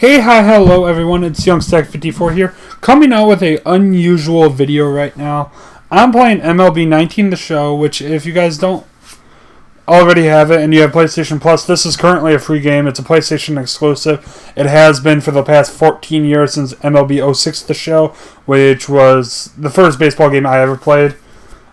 Hey, hi, hello everyone, it's YoungStack54 here, coming out with a unusual video right now. I'm playing MLB 19 The Show, which if you guys don't already have it and you have PlayStation Plus, this is currently a free game. It's a PlayStation exclusive. It has been for the past 14 years since MLB 06 The Show, which was the first baseball game I ever played.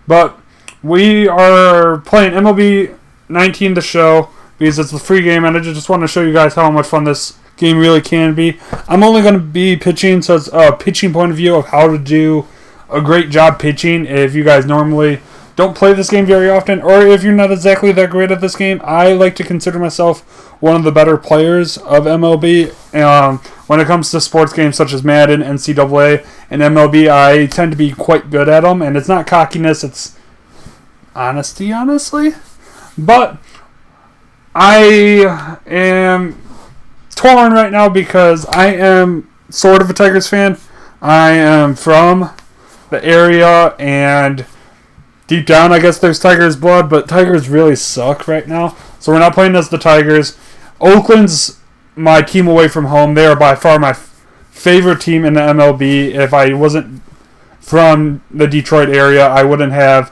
But we are playing MLB 19 The Show because it's the free game, and I just want to show you guys how much fun this game really can be. I'm only going to be pitching, so it's a pitching point of view of how to do a great job pitching. If you guys normally don't play this game very often, or if you're not exactly that great at this game, I like to consider myself one of the better players of MLB. When it comes to sports games such as Madden, NCAA, and MLB, I tend to be quite good at them, and it's not cockiness, it's honesty, honestly. But I am torn right now because I am sort of a Tigers fan. I am from the area, and deep down I guess there's Tigers blood, but Tigers really suck right now. So we're not playing as the Tigers. Oakland's my team away from home. They are by far my favorite team in the MLB. If I wasn't from the Detroit area, I wouldn't have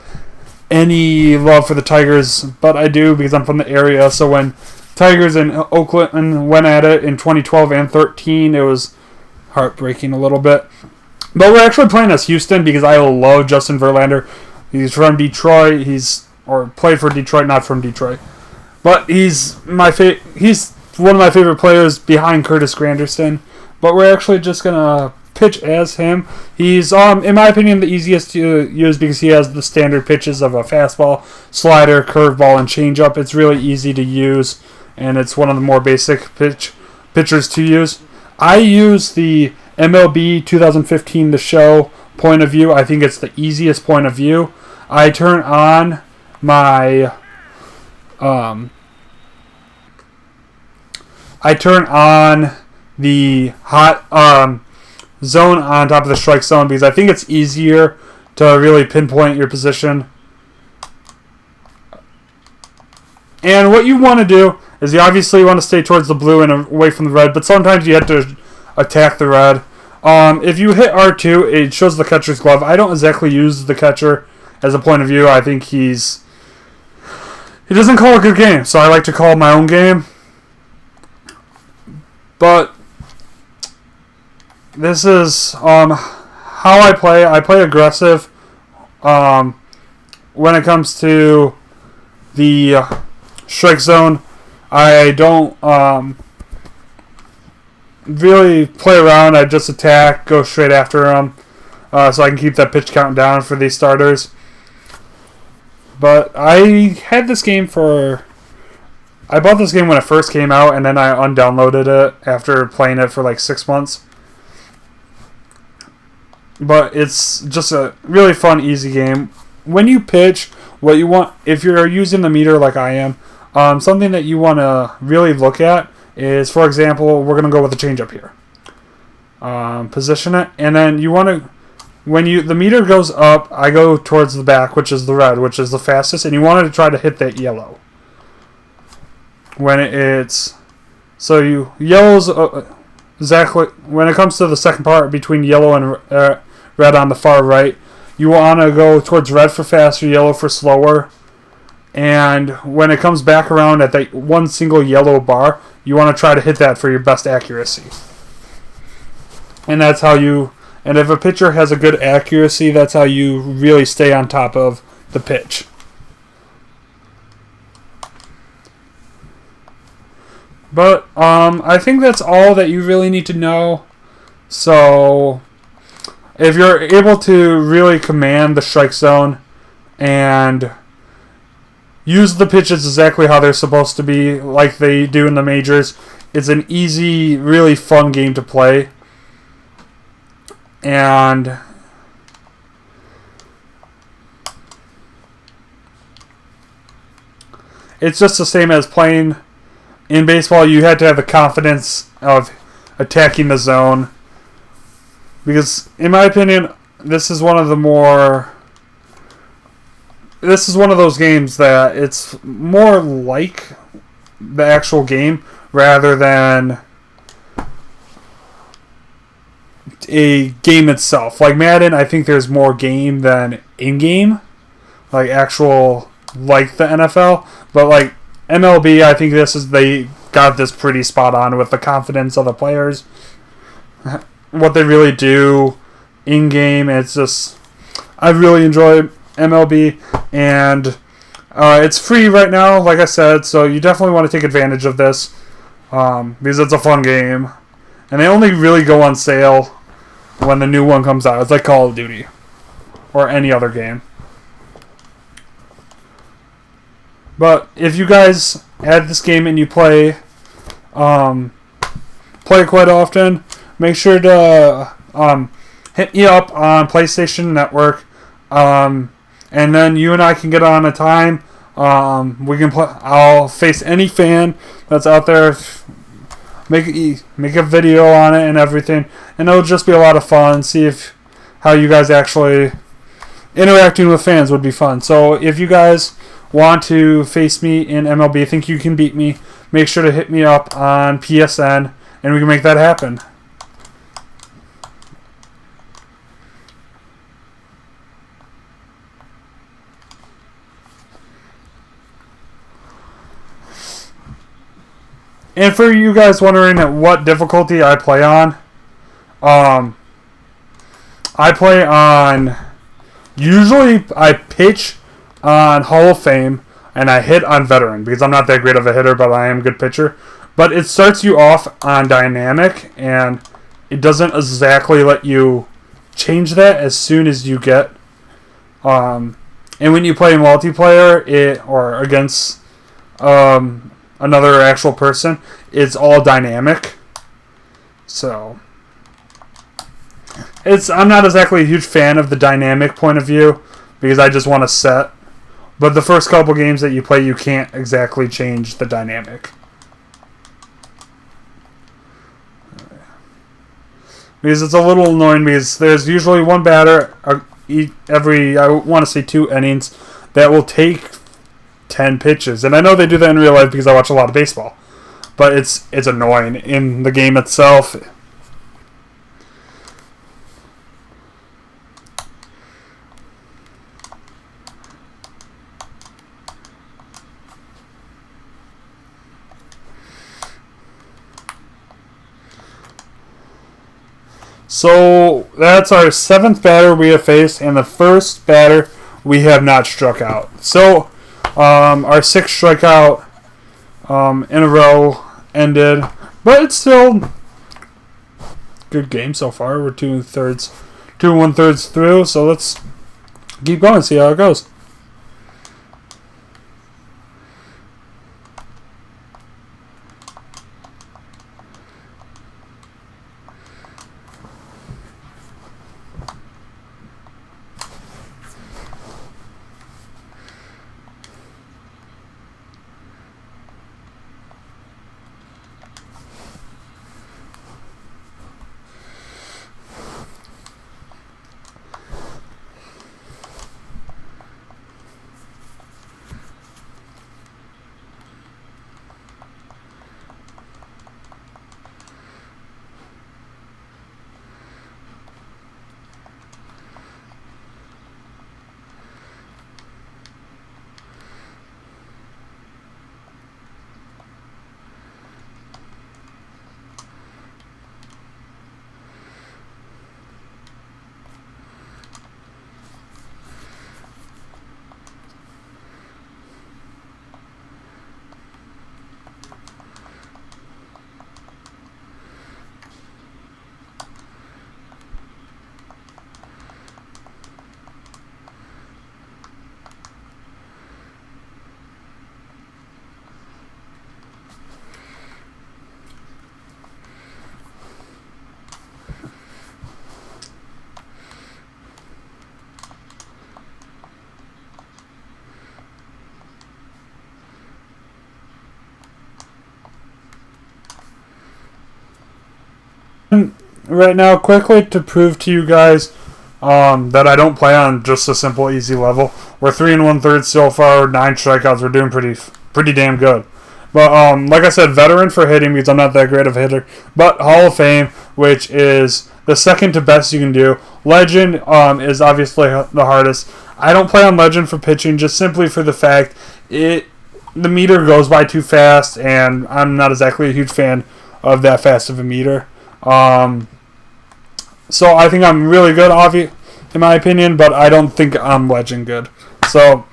any love for the Tigers, but I do because I'm from the area. So when Tigers and Oakland went at it in 2012 and 13, it was heartbreaking a little bit. But we're actually playing as Houston because I love Justin Verlander. He's from Detroit. Or played for Detroit, not from Detroit. But he's he's one of my favorite players behind Curtis Granderson. But we're actually just gonna pitch as him. He's in my opinion the easiest to use because he has the standard pitches of a fastball, slider, curveball, and changeup. It's really easy to use, and it's one of the more basic pitchers to use. I use the MLB 2015 The Show point of view. I think it's the easiest point of view. I turn on my the hot zone on top of the strike zone because I think it's easier to really pinpoint your position. And what you want to do is you obviously want to stay towards the blue and away from the red, but sometimes you have to attack the red. If you hit R2, it shows the catcher's glove. I don't exactly use the catcher as a point of view. I think he doesn't call a good game, so I like to call my own game. But this is how I play. I play aggressive when it comes to the strike zone. I don't really play around. I just attack, go straight after them, so I can keep that pitch count down for these starters. But I had this game I bought this game when it first came out, and then I undownloaded it after playing it for like 6 months. But it's just a really fun, easy game. When you pitch, what you want, if you're using the meter like I am, something that you want to really look at is, for example, we're going to go with the changeup here. Position it, and then you want to, when the meter goes up, I go towards the back, which is the red, which is the fastest, and you want to try to hit that yellow. Yellow's exactly, when it comes to the second part between yellow and red on the far right, you want to go towards red for faster, yellow for slower. And when it comes back around at that one single yellow bar, you want to try to hit that for your best accuracy. And that's how and if a pitcher has a good accuracy, that's how you really stay on top of the pitch. But I think that's all that you really need to know. So if you're able to really command the strike zone and use the pitches exactly how they're supposed to be, like they do in the majors, it's an easy, really fun game to play. And it's just the same as playing in baseball. You had to have the confidence of attacking the zone. Because, in my opinion, this is one of those games that it's more like the actual game rather than a game itself. Like Madden, I think there's more game than in-game, like actual, like the NFL. But like MLB, I think they got this pretty spot on with the confidence of the players, what they really do in-game. It's just, I really enjoy MLB, and it's free right now, like I said, so you definitely want to take advantage of this, because it's a fun game. And they only really go on sale when the new one comes out. It's like Call of Duty or any other game. But if you guys add this game and you play quite often, make sure to hit me up on PlayStation Network, and then you and I can get on a time. We can play. I'll face any fan that's out there. Make a video on it and everything, and it'll just be a lot of fun. See how you guys actually interacting with fans would be fun. So if you guys want to face me in MLB, think you can beat me, make sure to hit me up on PSN, and we can make that happen. And for you guys wondering what difficulty I play on, I play on, usually I pitch on Hall of Fame, and I hit on Veteran, because I'm not that great of a hitter, but I am a good pitcher. But it starts you off on Dynamic, and it doesn't exactly let you change that as soon as you get, and when you play multiplayer, or against, another actual person, it's all dynamic. So I'm not exactly a huge fan of the dynamic point of view, because I just want to set. But the first couple games that you play, you can't exactly change the dynamic, because it's a little annoying, because there's usually one batter every, I want to say, 2 innings that will take 10 pitches. And I know they do that in real life because I watch a lot of baseball. But it's annoying in the game itself. So that's our 7th batter we have faced, and the first batter we have not struck out. So our 6th strikeout in a row ended, but it's still good game so far. We're 2 1/3 through, so let's keep going and see how it goes. Right now, quickly, to prove to you guys that I don't play on just a simple, easy level. We're 3 1/3 so far, 9 strikeouts. We're doing pretty damn good. But like I said, Veteran for hitting, because I'm not that great of a hitter. But Hall of Fame, which is the second to best you can do. Legend is obviously the hardest. I don't play on Legend for pitching, just simply for the fact the meter goes by too fast, and I'm not exactly a huge fan of that fast of a meter. So I think I'm really good, in my opinion, but I don't think I'm Legend good. So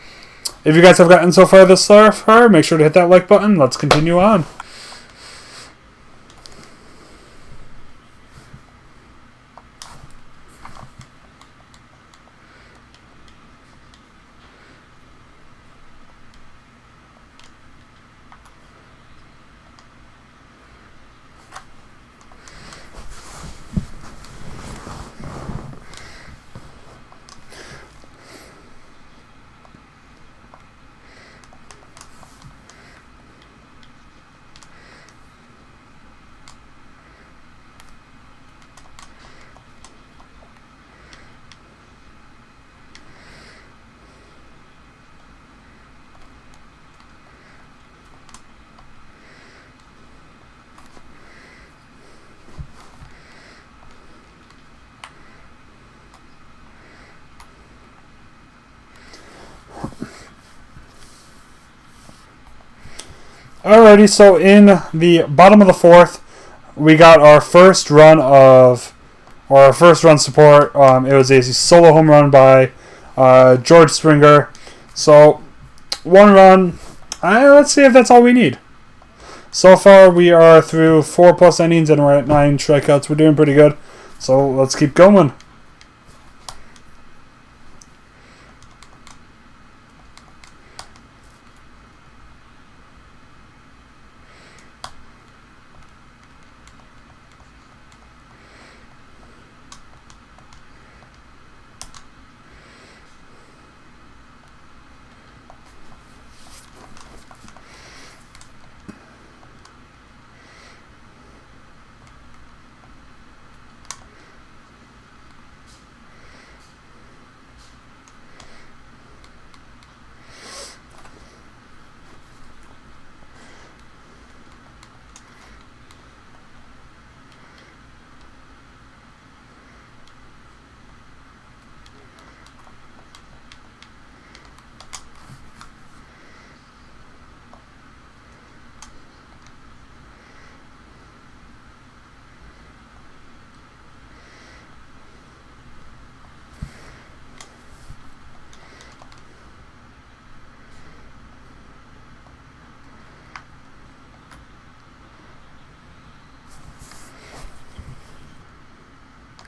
if you guys have gotten so far this far, make sure to hit that like button. Let's continue on. Alrighty, so in the bottom of the fourth, we got our first run support. It was a solo home run by George Springer. So, one run. Let's see if that's all we need. So far, we are through 4+ innings and we're at 9 strikeouts. We're doing pretty good. So, let's keep going.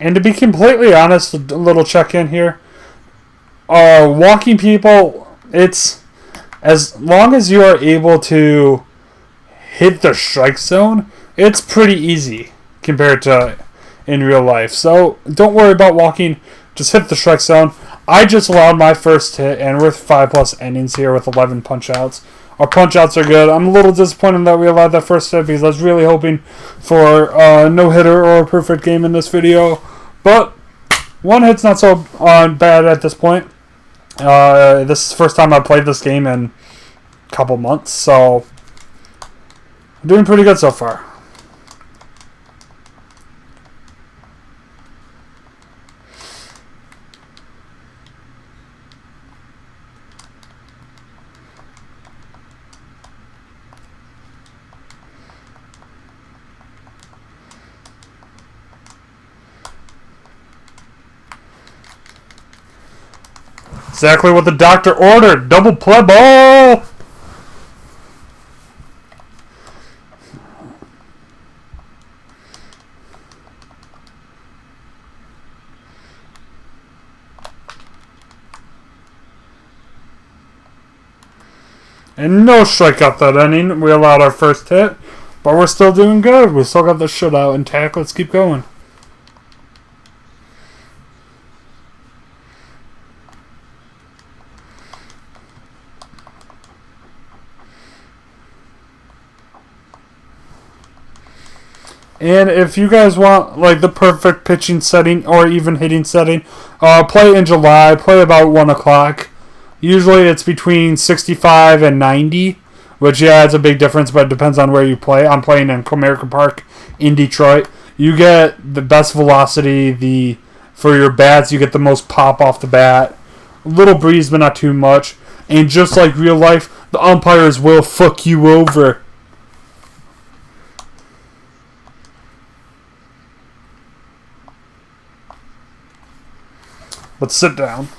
And to be completely honest, a little check-in here. Walking people, it's as long as you are able to hit the strike zone, it's pretty easy compared to in real life. So don't worry about walking, just hit the strike zone. I just allowed my first hit, and we're 5+ innings here with 11 punch-outs. Our punch-outs are good. I'm a little disappointed that we allowed that first hit because I was really hoping for a no-hitter or a perfect game in this video. But one hit's not so bad at this point. This is the first time I've played this game in a couple months, so I'm doing pretty good so far. Exactly what the doctor ordered. Double play ball. And no strikeout that inning. We allowed our first hit, but we're still doing good. We still got the shutout intact. Let's keep going. And if you guys want like the perfect pitching setting or even hitting setting, play in July. Play about 1 o'clock. Usually it's between 65 and 90, which yeah, it's a big difference, but it depends on where you play. I'm playing in Comerica Park in Detroit. you get the best velocity. For your bats, you get the most pop off the bat. A little breeze, but not too much. And just like real life, the umpires will fuck you over. Let's sit down.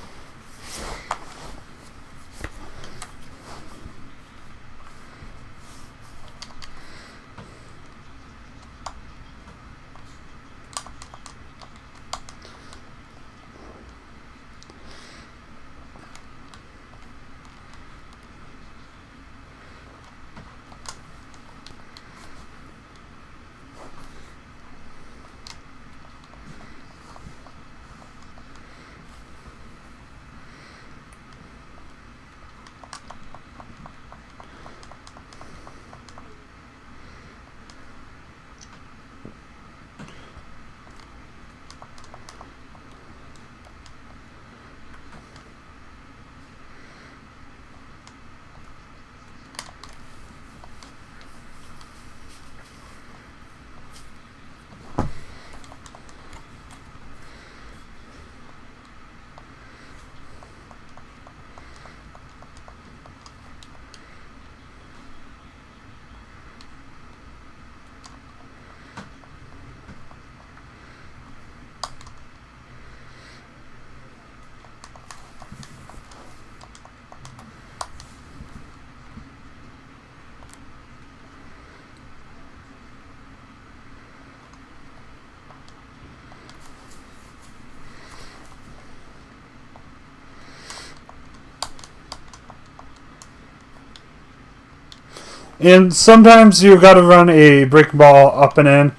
And sometimes you got to run a breaking ball up and in.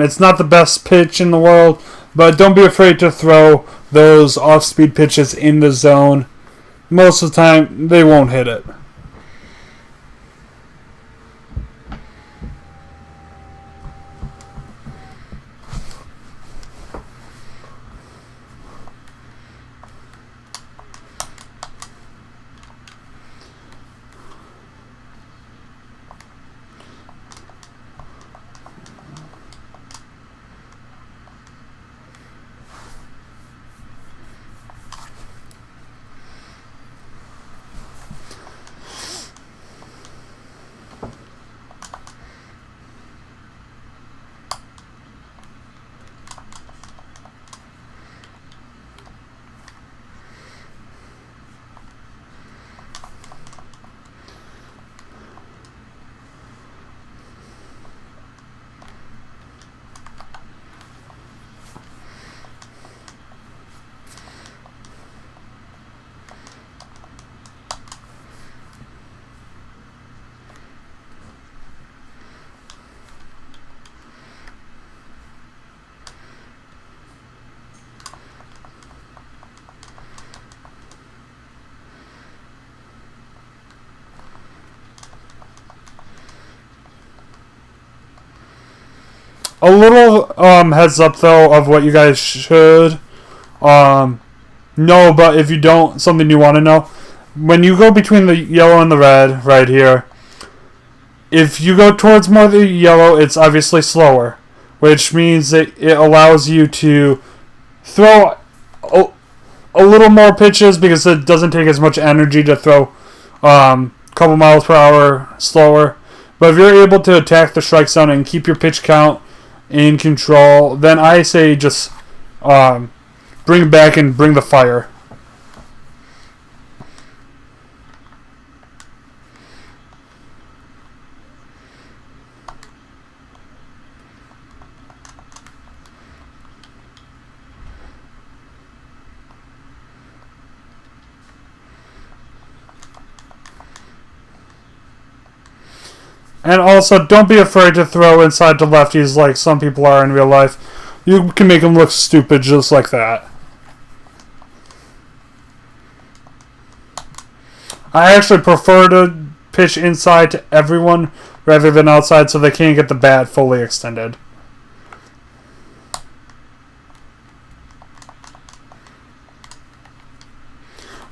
It's not the best pitch in the world, but don't be afraid to throw those off-speed pitches in the zone. Most of the time, they won't hit it. A little heads up though of what you guys should know, but if you don't, something you want to know. When you go between the yellow and the red right here, if you go towards more of the yellow, it's obviously slower, which means that it allows you to throw a little more pitches because it doesn't take as much energy to throw a couple miles per hour slower. But if you're able to attack the strike zone and keep your pitch count in control, then I say just bring it back and bring the fire. And also, don't be afraid to throw inside to lefties like some people are in real life. You can make them look stupid just like that. I actually prefer to pitch inside to everyone rather than outside so they can't get the bat fully extended.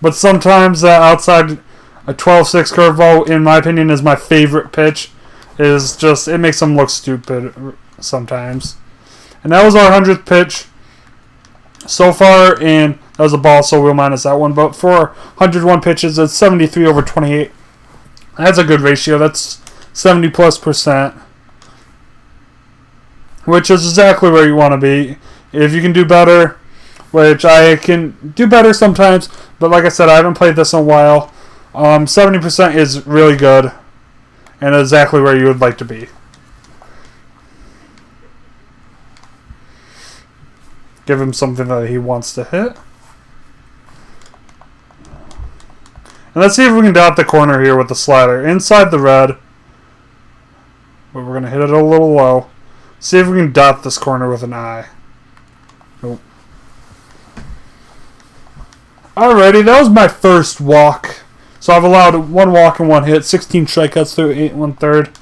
But sometimes outside a 12-6 curveball, in my opinion, is my favorite pitch. Is just, it makes them look stupid sometimes. And that was our 100th pitch so far, and that was a ball, so we'll minus that one. But for 101 pitches, it's 73 over 28. That's a good ratio. That's 70+%, which is exactly where you want to be. If you can do better, which I can do better sometimes, but like I said, I haven't played this in a while. 70% is really good, and exactly where you would like to be. Give him something that he wants to hit. And let's see if we can dot the corner here with the slider. Inside the red. But we're going to hit it a little low. See if we can dot this corner with an eye. Nope. Alrighty, that was my first walk. So I've allowed 1 walk and 1 hit. 16 strikeouts through 8 1/3.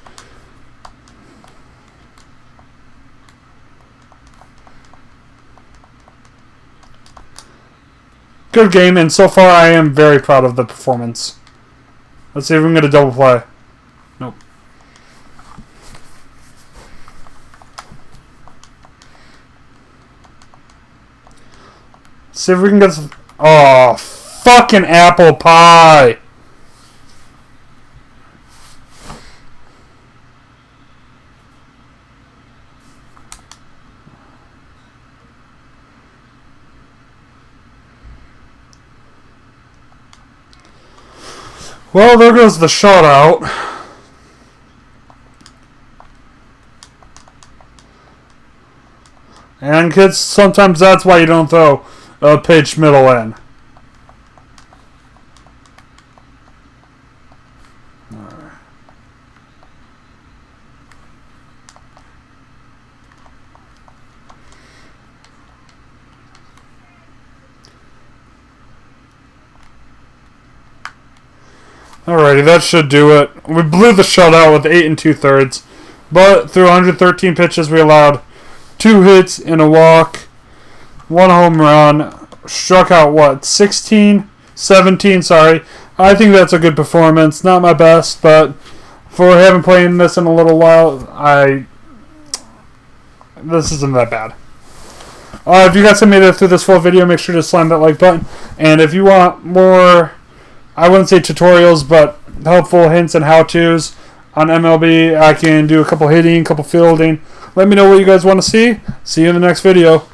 Good game, and so far I am very proud of the performance. Let's see if we can get a double play. Nope. See if we can get some... Oh, fucking apple pie! Well, there goes the shutout. And kids, sometimes that's why you don't throw a pitch middle in. Alrighty, that should do it. We blew the shutout with 8 2/3, but through 113 pitches, we allowed 2 hits and a walk, 1 home run, struck out what, 17, sorry. I think that's a good performance. Not my best, but for having played this in a little while, this isn't that bad. If you guys have made it through this full video, make sure to slam that like button. And if you want more, I wouldn't say tutorials, but helpful hints and how-tos on MLB, I can do a couple hitting, a couple fielding. Let me know what you guys want to see. See you in the next video.